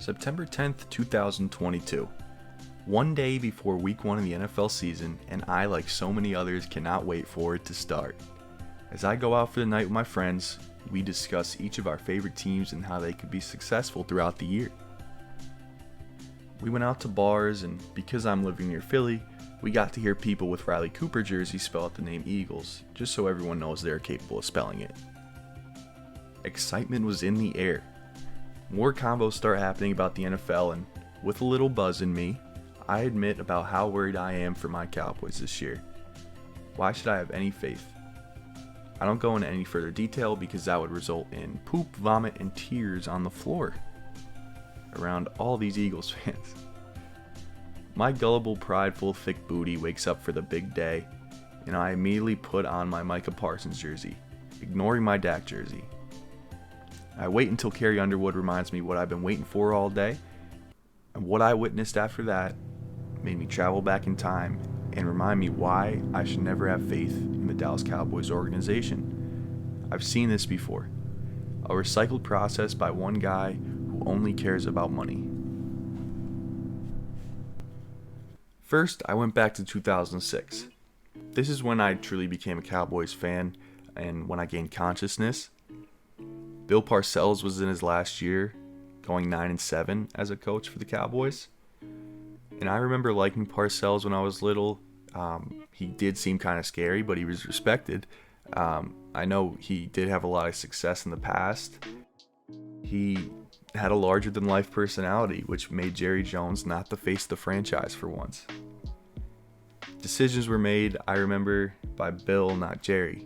September 10th, 2022. One day before week 1 of the NFL season, and I, like so many others, cannot wait for it to start. As I go out for the night with my friends, we discuss each of our favorite teams and how they could be successful throughout the year. We went out to bars, and because I'm living near Philly, we got to hear people with Riley Cooper jerseys spell out the name Eagles, just so everyone knows they're capable of spelling it. Excitement was in the air. More combos start happening about the NFL, and with a little buzz in me, I admit about how worried I am for my Cowboys this year. Why should I have any faith? I don't go into any further detail because that would result in poop, vomit, and tears on the floor around all these Eagles fans. My gullible, prideful, thick booty wakes up for the big day, and I immediately put on my Micah Parsons jersey, ignoring my Dak jersey. I wait until Carrie Underwood reminds me what I've been waiting for all day, and what I witnessed after that made me travel back in time and remind me why I should never have faith in the Dallas Cowboys organization. I've seen this before. A recycled process by one guy who only cares about money. First, I went back to 2006. This is when I truly became a Cowboys fan and when I gained consciousness. Bill Parcells was in his last year, going 9-7 as a coach for the Cowboys. And I remember liking Parcells when I was little. He did seem kind of scary, but he was respected. I know he did have a lot of success in the past. He had a larger-than-life personality, which made Jerry Jones not the face of the franchise for once. Decisions were made, I remember, by Bill, not Jerry.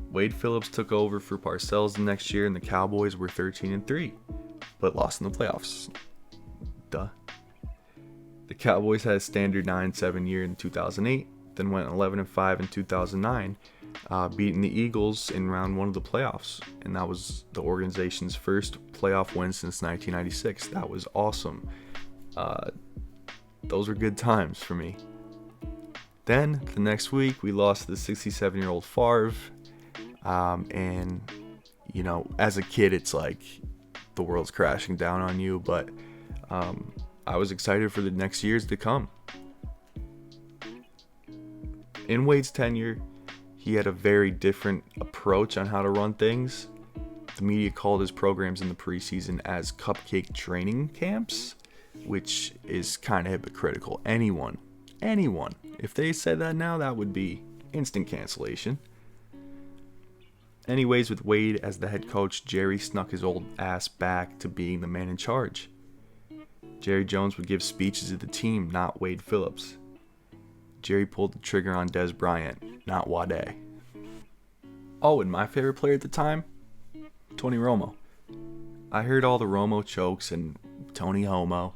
Wade Phillips took over for Parcells the next year, and the Cowboys were 13-3, but lost in the playoffs. Duh. The Cowboys had a standard 9-7 year in 2008, then went 11-5 in 2009, beating the Eagles in round 1 of the playoffs, and that was the organization's first playoff win since 1996. That was awesome. Those were good times for me. Then, the next week, we lost to the 67-year-old Favre, and, you know, as a kid, it's like the world's crashing down on you, but I was excited for the next years to come. In Wade's tenure, he had a very different approach on how to run things. The media called his programs in the preseason as cupcake training camps, which is kind of hypocritical. Anyone, if they said that now, that would be instant cancellation. Anyways, with Wade as the head coach, Jerry snuck his old ass back to being the man in charge. Jerry Jones would give speeches to the team, not Wade Phillips. Jerry pulled the trigger on Dez Bryant, not Wade. Oh, and my favorite player at the time? Tony Romo. I heard all the Romo chokes and Tony Homo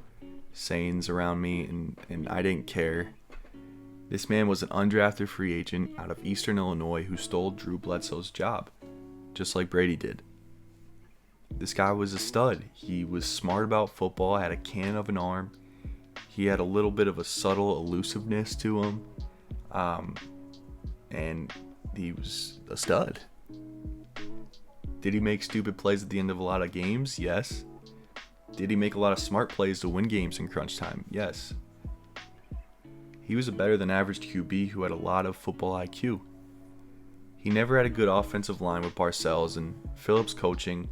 sayings around me, and I didn't care. This man was an undrafted free agent out of Eastern Illinois who stole Drew Bledsoe's job, just like Brady did. This guy was a stud. He was smart about football, had a cannon of an arm. He had a little bit of a subtle elusiveness to him, and he was a stud. Did he make stupid plays at the end of a lot of games? Yes. Did he make a lot of smart plays to win games in crunch time? Yes. He was a better than average QB who had a lot of football IQ. He never had a good offensive line with Parcells and Phillips coaching,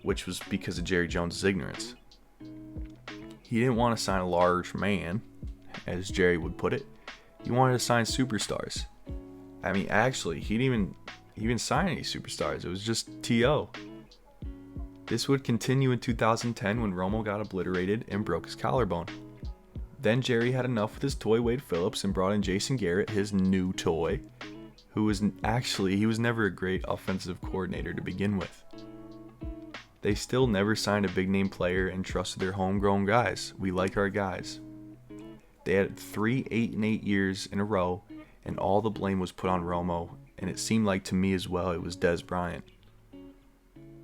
which was because of Jerry Jones' ignorance. He didn't want to sign a large man, as Jerry would put it. He wanted to sign superstars. I mean, actually, he didn't even sign any superstars. It was just T.O. This would continue in 2010 when Romo got obliterated and broke his collarbone. Then Jerry had enough with his toy Wade Phillips and brought in Jason Garrett, his new toy, who was he was never a great offensive coordinator to begin with. They still never signed a big name player and trusted their homegrown guys. We like our guys. They had 3 8-8 years in a row, and all the blame was put on Romo, and it seemed like to me as well it was Dez Bryant.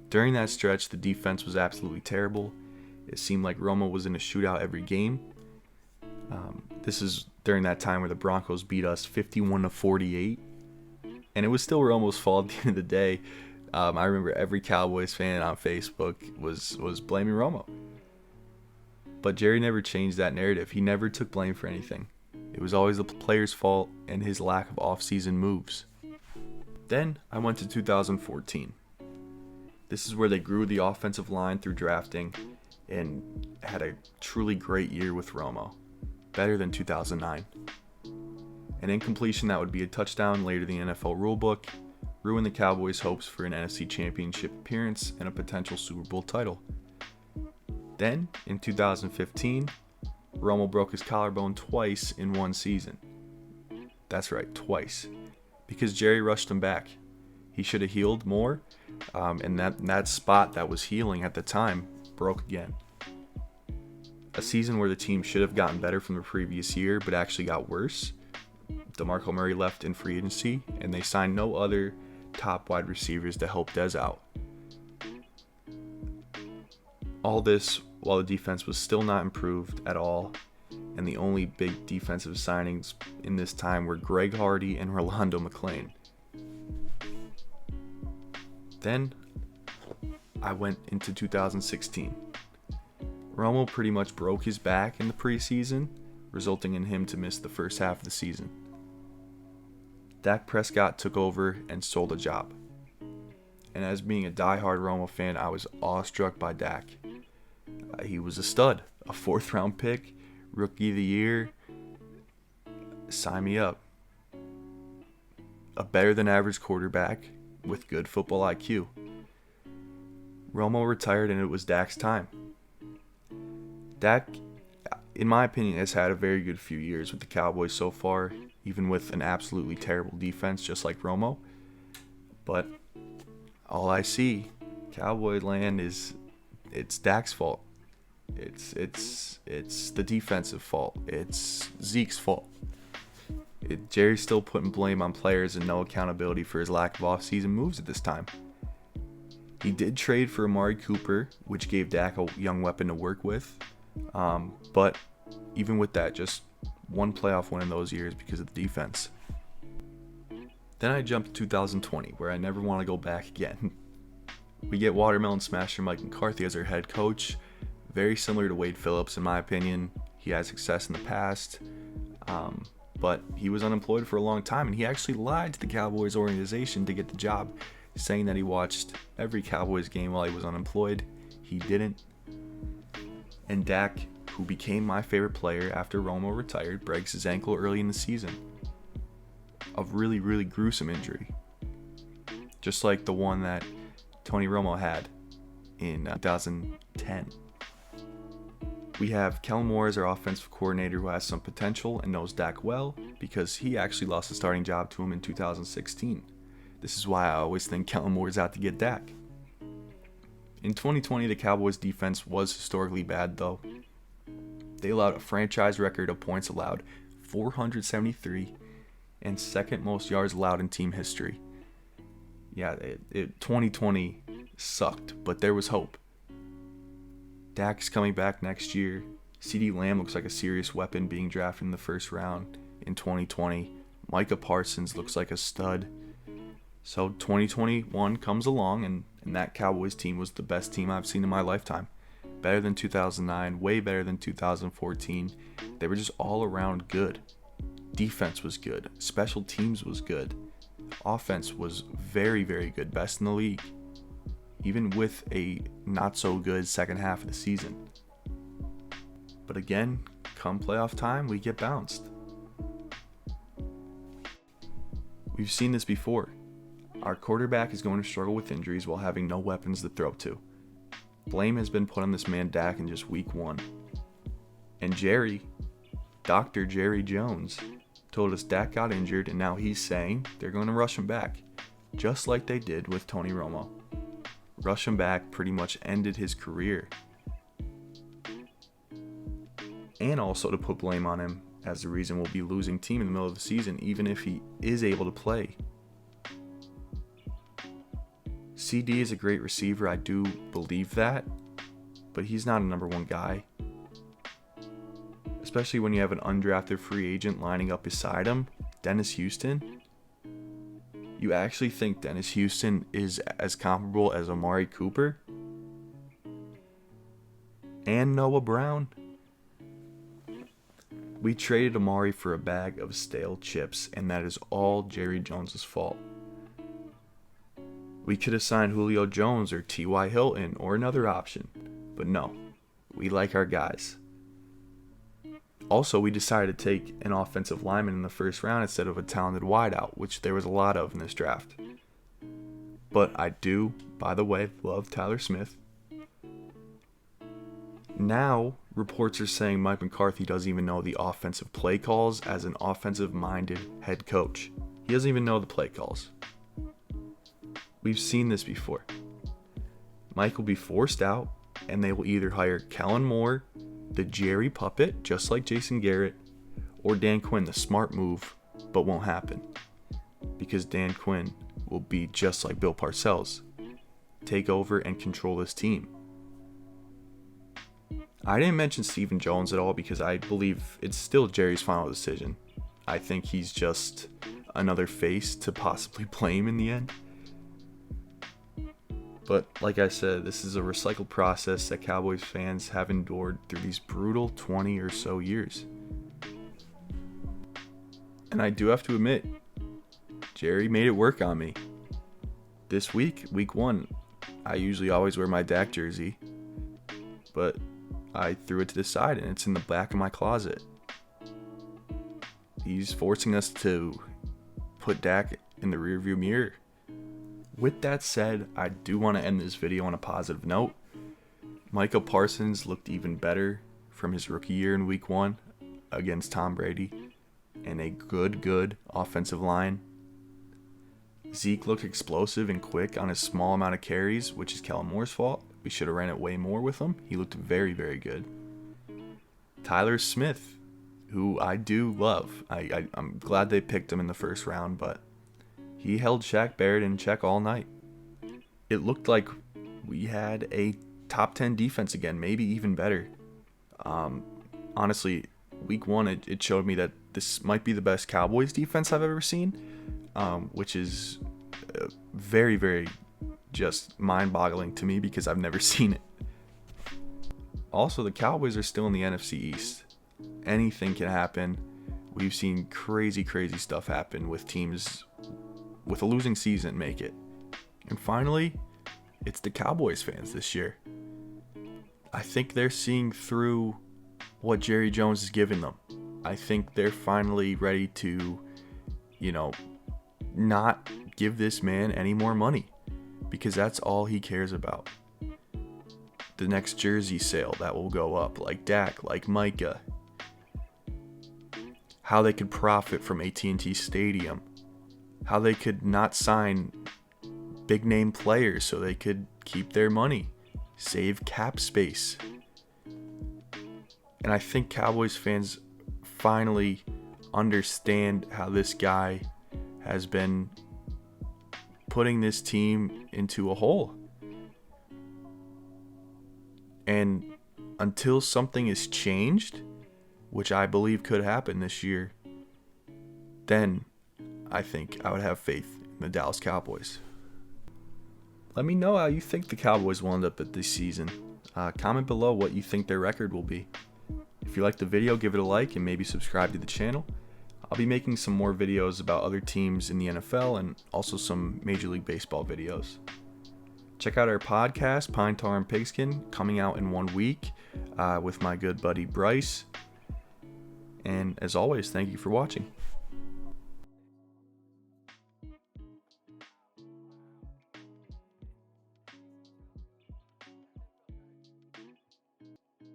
During that stretch, the defense was absolutely terrible. It seemed like Romo was in a shootout every game. This is during that time where the Broncos beat us 51-48, and it was still Romo's fault at the end of the day. I remember every Cowboys fan on Facebook was blaming Romo. But Jerry never changed that narrative. He never took blame for anything. It was always the player's fault and his lack of off-season moves. Then I went to 2014. This is where they grew the offensive line through drafting and had a truly great year with Romo. Better than 2009. An incompletion that would be a touchdown later in the NFL rulebook ruined the Cowboys' hopes for an NFC Championship appearance and a potential Super Bowl title. Then, in 2015, Romo broke his collarbone twice in one season. That's right, twice. Because Jerry rushed him back. He should have healed more, and that spot that was healing at the time broke again. A season where the team should have gotten better from the previous year, but actually got worse. DeMarco Murray left in free agency, and they signed no other top wide receivers to help Dez out. All this while the defense was still not improved at all, and the only big defensive signings in this time were Greg Hardy and Rolando McClain. Then I went into 2016. Romo pretty much broke his back in the preseason, resulting in him to miss the first half of the season. Dak Prescott took over and stole the job. And as being a diehard Romo fan, I was awestruck by Dak. He was a stud, a 4th round pick, rookie of the year. Sign me up. A better than average quarterback with good football IQ. Romo retired and it was Dak's time. Dak, in my opinion, has had a very good few years with the Cowboys so far, even with an absolutely terrible defense just like Romo. But all I see, Cowboy land, it's Dak's fault. It's the defensive fault. It's Zeke's fault. Jerry's still putting blame on players and no accountability for his lack of offseason moves at this time. He did trade for Amari Cooper, which gave Dak a young weapon to work with. But even with that, just one playoff win in those years because of the defense. Then I jumped to 2020, where I never want to go back again. We get Watermelon Smasher Mike McCarthy as our head coach. Very similar to Wade Phillips, in my opinion. He had success in the past, but he was unemployed for a long time, and he actually lied to the Cowboys organization to get the job, saying that he watched every Cowboys game while he was unemployed. He didn't. And Dak, who became my favorite player after Romo retired, breaks his ankle early in the season. A really, really gruesome injury. Just like the one that Tony Romo had in 2010. We have Kellen Moore as our offensive coordinator, who has some potential and knows Dak well because he actually lost the starting job to him in 2016. This is why I always think Kellen Moore is out to get Dak. In 2020, the Cowboys' defense was historically bad, though. They allowed a franchise record of points allowed, 473, and second most yards allowed in team history. Yeah, 2020 sucked, but there was hope. Dak's coming back next year. CeeDee Lamb looks like a serious weapon being drafted in the first round in 2020. Micah Parsons looks like a stud. So 2021 comes along, and that Cowboys team was the best team I've seen in my lifetime. Better than 2009, way better than 2014. They were just all around good. Defense was good. Special teams was good. Offense was very, very good. Best in the league. Even with a not so good second half of the season. But again, come playoff time, we get bounced. We've seen this before. Our quarterback is going to struggle with injuries while having no weapons to throw to. Blame has been put on this man Dak in just week 1. And Jerry, Dr. Jerry Jones, told us Dak got injured and now he's saying they're going to rush him back. Just like they did with Tony Romo. Rush him back pretty much ended his career. And also to put blame on him as the reason we'll be losing team in the middle of the season even if he is able to play. CD is a great receiver, I do believe that, but he's not a number 1 guy. Especially when you have an undrafted free agent lining up beside him, Dennis Houston. You actually think Dennis Houston is as comparable as Amari Cooper and Noah Brown? We traded Amari for a bag of stale chips, and that is all Jerry Jones' fault. We could have signed Julio Jones or T.Y. Hilton or another option, but no, we like our guys. Also, we decided to take an offensive lineman in the first round instead of a talented wideout, which there was a lot of in this draft. But I do, by the way, love Tyler Smith. Now, reports are saying Mike McCarthy doesn't even know the offensive play calls as an offensive-minded head coach. He doesn't even know the play calls. We've seen this before. Mike will be forced out, and they will either hire Kellen Moore, the Jerry puppet, just like Jason Garrett, or Dan Quinn, the smart move, but won't happen. Because Dan Quinn will be just like Bill Parcells, take over and control this team. I didn't mention Stephen Jones at all because I believe it's still Jerry's final decision. I think he's just another face to possibly blame in the end. But like I said, this is a recycled process that Cowboys fans have endured through these brutal 20 or so years. And I do have to admit, Jerry made it work on me. This week, week 1, I usually always wear my Dak jersey, but I threw it to the side and it's in the back of my closet. He's forcing us to put Dak in the rearview mirror. With that said, I do want to end this video on a positive note. Micah Parsons looked even better from his rookie year in week 1 against Tom Brady and a good offensive line. Zeke looked explosive and quick on his small amount of carries, which is Kellen Moore's fault. We should have ran it way more with him. He looked very good. Tyler Smith, who I do love. I'm glad they picked him in the first round, but he held Shaq Barrett in check all night. It looked like we had a top 10 defense again, maybe even better. Honestly, week 1, it showed me that this might be the best Cowboys defense I've ever seen, which is very just mind-boggling to me because I've never seen it. Also, the Cowboys are still in the NFC East. Anything can happen. We've seen crazy stuff happen with teams with a losing season make it. And finally, it's the Cowboys fans this year. I think they're seeing through what Jerry Jones is giving them. I think they're finally ready to, not give this man any more money because that's all he cares about. The next jersey sale that will go up, like Dak, like Micah. How they could profit from AT&T Stadium. How they could not sign big name players so they could keep their money, save cap space. And I think Cowboys fans finally understand how this guy has been putting this team into a hole. And until something is changed, which I believe could happen this year, then I think I would have faith in the Dallas Cowboys. Let me know how you think the Cowboys will end up at this season. Comment below what you think their record will be. If you liked the video, give it a like and maybe subscribe to the channel. I'll be making some more videos about other teams in the NFL and also some Major League Baseball videos. Check out our podcast, Pine Tar and Pigskin, coming out in 1 week with my good buddy Bryce. And as always, thank you for watching.